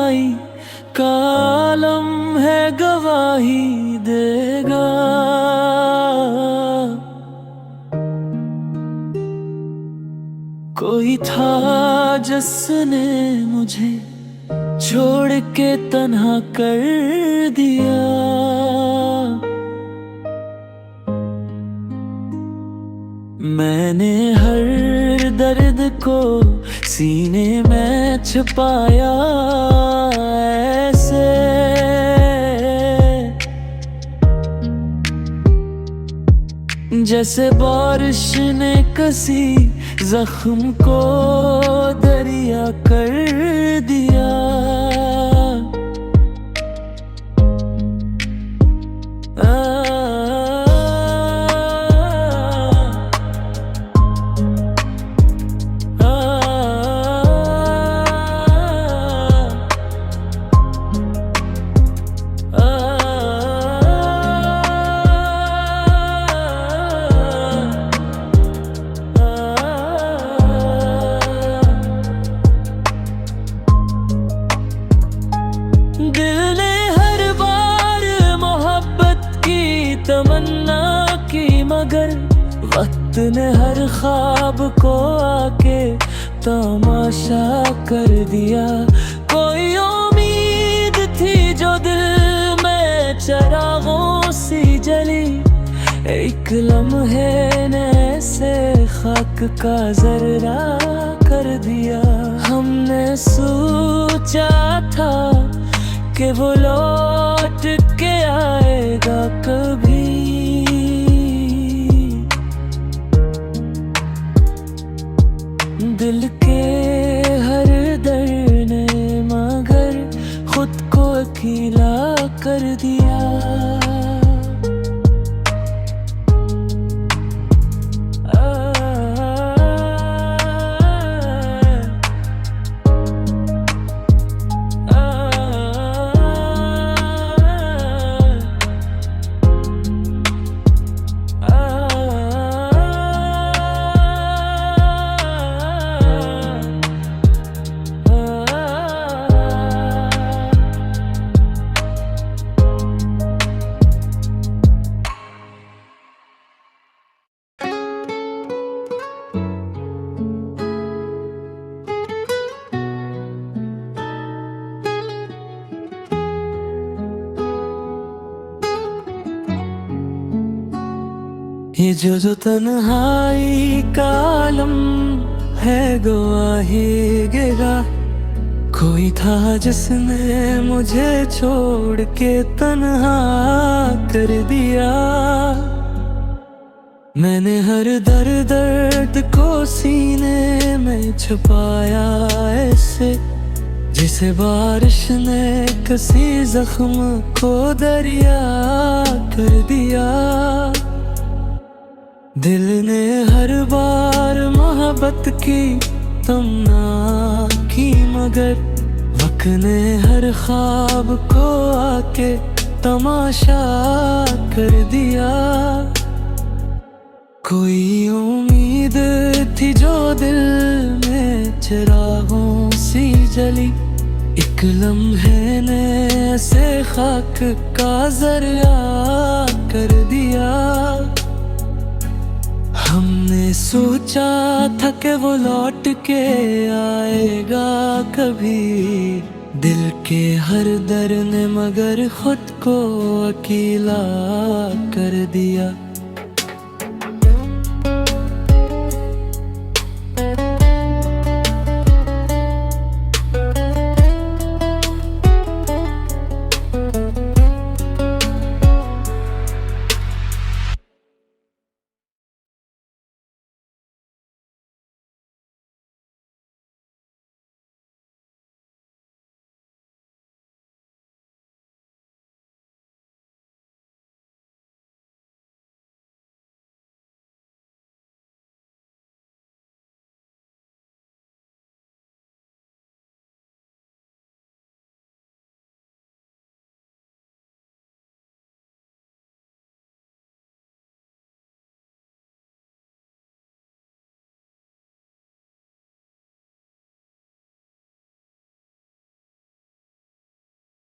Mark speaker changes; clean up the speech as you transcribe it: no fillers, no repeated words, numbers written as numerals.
Speaker 1: तन्हाई का आलम है गवाही देगा। कोई था जिसने मुझे छोड़ के तन्हा कर दिया। मैंने हर दर्द को सीने में छुपाया ऐसे, जैसे बारिश ने कसी जख्म को दरिया कर दिया। दिल ने हर बार मोहब्बत की तमन्ना की, मगर वक्त ने हर ख्वाब को आके तमाशा कर दिया। कोई उम्मीद थी जो दिल में चिरागों सी जली, एक लम्हे ने ऐसे खाक का जर्रा कर दिया। हमने सोचा था कि वो लौट के आएगा कभी, दिल के हर दर्द ने मगर खुद को अकेला कर दिया। ये जो तन्हाई का आलम है गवाही गिरा। कोई था जिसने मुझे छोड़ के तन्हा कर दिया। मैंने हर दर्द को सीने में छुपाया ऐसे, जिसे बारिश ने किसी जख्म को दरिया कर दिया। दिल ने हर बार मोहब्बत की तमन्ना की, मगर वक्त ने हर ख्वाब को आके तमाशा कर दिया। कोई उम्मीद थी जो दिल में चिरागों सी जली, एक लम्हे ने ऐसे खाक का जरिया कर दिया। हमने सोचा था कि वो लौट के आएगा कभी, दिल के हर दर्द ने मगर खुद को अकेला कर दिया।